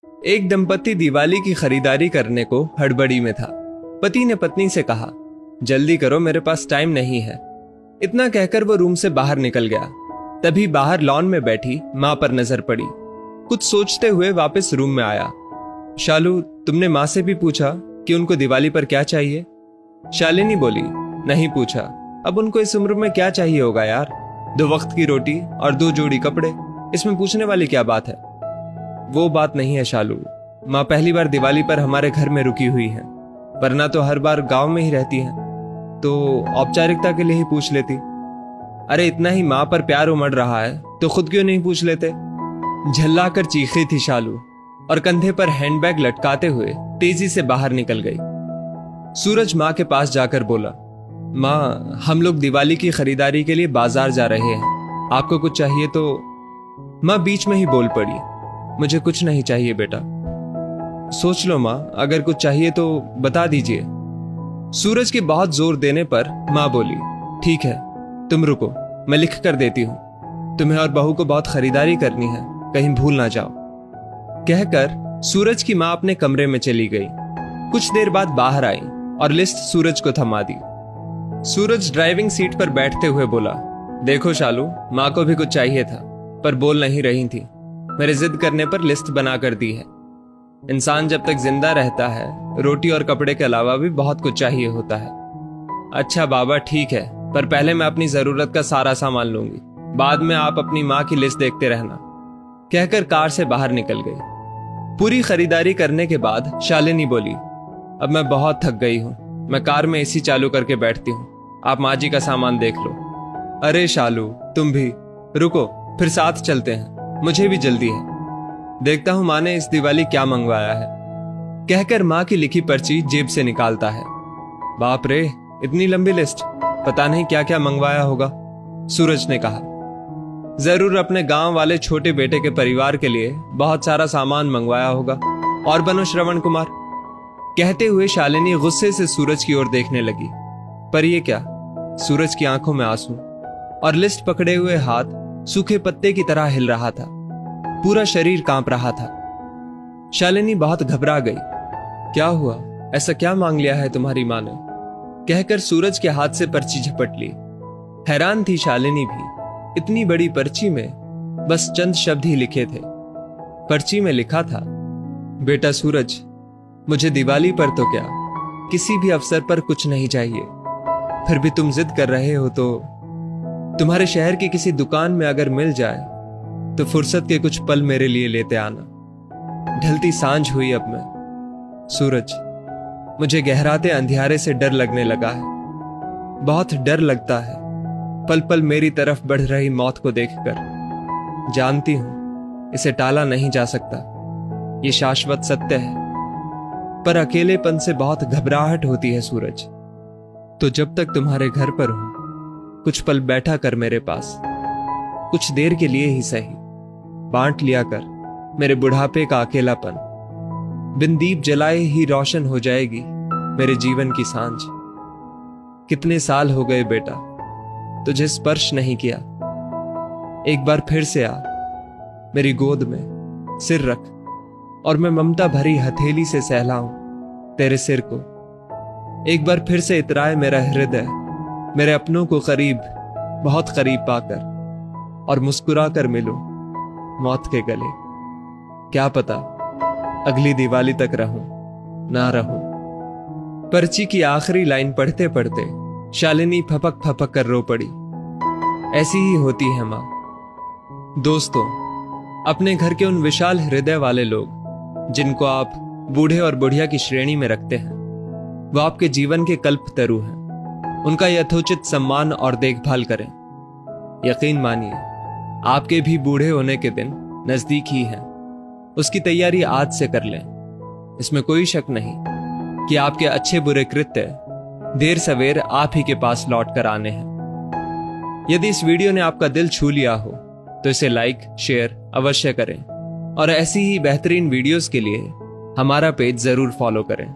एक दंपति दिवाली की खरीदारी करने को हड़बड़ी में था। पति ने पत्नी से कहा, जल्दी करो, मेरे पास टाइम नहीं है। इतना कहकर वो रूम से बाहर निकल गया। तभी बाहर लॉन में बैठी मां पर नजर पड़ी। कुछ सोचते हुए वापस रूम में आया। शालू, तुमने मां से भी पूछा कि उनको दिवाली पर क्या चाहिए? शालिनी बोली, नहीं पूछा। अब उनको इस उम्र में क्या चाहिए होगा यार? 2 वक्त की रोटी और 2 जोड़ी कपड़े, इसमें पूछने वाली क्या बात है? वो बात नहीं है शालू, माँ पहली बार दिवाली पर हमारे घर में रुकी हुई है, वरना तो हर बार गांव में ही रहती है, तो औपचारिकता के लिए ही पूछ लेती। अरे इतना ही माँ पर प्यार उमड़ रहा है तो खुद क्यों नहीं पूछ लेते? झल्लाकर चीखी थी शालू और कंधे पर हैंडबैग लटकाते हुए तेजी से बाहर निकल गई। सूरज माँ के पास जाकर बोला, माँ हम लोग दिवाली की खरीदारी के लिए बाजार जा रहे हैं, आपको कुछ चाहिए तो? माँ बीच में ही बोल पड़ी, मुझे कुछ नहीं चाहिए बेटा। सोच लो माँ, अगर कुछ चाहिए तो बता दीजिए। सूरज के बहुत जोर देने पर माँ बोली, ठीक है तुम रुको, मैं लिख कर देती हूं। तुम्हें और बहू को बहुत खरीदारी करनी है, कहीं भूल ना जाओ। कहकर सूरज की माँ अपने कमरे में चली गई। कुछ देर बाद बाहर आई और लिस्ट सूरज को थमा दी। सूरज ड्राइविंग सीट पर बैठते हुए बोला, देखो शालू, माँ को भी कुछ चाहिए था पर बोल नहीं रही थी। मेरे जिद करने पर लिस्ट बना कर दी है। इंसान जब तक जिंदा रहता है रोटी और कपड़े के अलावा भी बहुत कुछ चाहिए होता है। अच्छा बाबा ठीक है, पर पहले मैं अपनी जरूरत का सारा सामान लूंगी, बाद में आप अपनी माँ की लिस्ट देखते रहना। कहकर कार से बाहर निकल गई। पूरी खरीदारी करने के बाद शालिनी बोली, अब मैं बहुत थक गई हूं, मैं कार में एसी चालू करके बैठती हूं, आप माँ जी का सामान देख लो। अरे शालू तुम भी रुको, फिर साथ चलते हैं, मुझे भी जल्दी है। देखता हूं माँ ने इस दिवाली क्या मंगवाया है। कहकर माँ की लिखी पर्ची जेब से निकालता है। बाप रे, इतनी लंबी लिस्ट, पता नहीं क्या क्या मंगवाया होगा। सूरज ने कहा, जरूर अपने गांव वाले छोटे बेटे के परिवार के लिए बहुत सारा सामान मंगवाया होगा। और बनो श्रवण कुमार। कहते हुए शालिनी गुस्से से सूरज की ओर देखने लगी। पर ये क्या? सूरज की आंखों में आंसू और लिस्ट पकड़े हुए हाथ सूखे पत्ते की तरह हिल रहा था। पूरा शरीर कांप रहा था। शालिनी बहुत घबरा गई। क्या हुआ? ऐसा क्या मांग लिया है तुम्हारी मां ने? कहकर सूरज के हाथ से पर्ची झपट ली। हैरान थी शालिनी भी। इतनी बड़ी पर्ची में बस चंद शब्द ही लिखे थे। पर्ची में लिखा था, बेटा सूरज, मुझे दिवाली पर तो क्या, किसी भी अवसर पर कुछ नहीं चाहिए, फिर भी तुम जिद कर रहे हो तो तुम्हारे शहर की किसी दुकान में अगर मिल जाए तो फुर्सत के कुछ पल मेरे लिए लेते आना। ढलती सांझ हुई अब मैं। सूरज, मुझे गहराते अंधियारे से डर लगने लगा है। बहुत डर लगता है पल पल मेरी तरफ बढ़ रही मौत को देखकर। जानती हूं इसे टाला नहीं जा सकता, ये शाश्वत सत्य है, पर अकेलेपन से बहुत घबराहट होती है सूरज। तो जब तक तुम्हारे घर पर हूं, कुछ पल बैठा कर मेरे पास, कुछ देर के लिए ही सही। बांट लिया कर मेरे बुढ़ापे का अकेलापन। बिन दीप जलाए ही रोशन हो जाएगी मेरे जीवन की सांझ। कितने साल हो गए बेटा तुझे स्पर्श नहीं किया। एक बार फिर से आ, मेरी गोद में सिर रख और मैं ममता भरी हथेली से सहलाऊं तेरे सिर को। एक बार फिर से इतराए मेरा हृदय मेरे अपनों को करीब, बहुत करीब पाकर, और मुस्कुरा कर मिलूं मौत के गले। क्या पता अगली दिवाली तक रहूं ना रहूं। पर्ची की आखिरी लाइन पढ़ते पढ़ते शालिनी फपक फपक कर रो पड़ी। ऐसी ही होती है मां। दोस्तों, अपने घर के उन विशाल हृदय वाले लोग जिनको आप बूढ़े और बुढ़िया की श्रेणी में रखते हैं, वो आपके जीवन के कल्पतरु हैं। उनका यथोचित सम्मान और देखभाल करें। यकीन मानिए, आपके भी बूढ़े होने के दिन नजदीक ही हैं। उसकी तैयारी आज से कर लें। इसमें कोई शक नहीं कि आपके अच्छे बुरे कृत्य देर सवेर आप ही के पास लौट कर आने हैं। यदि इस वीडियो ने आपका दिल छू लिया हो तो इसे लाइक शेयर अवश्य करें और ऐसी ही बेहतरीन वीडियोस के लिए हमारा पेज जरूर फॉलो करें।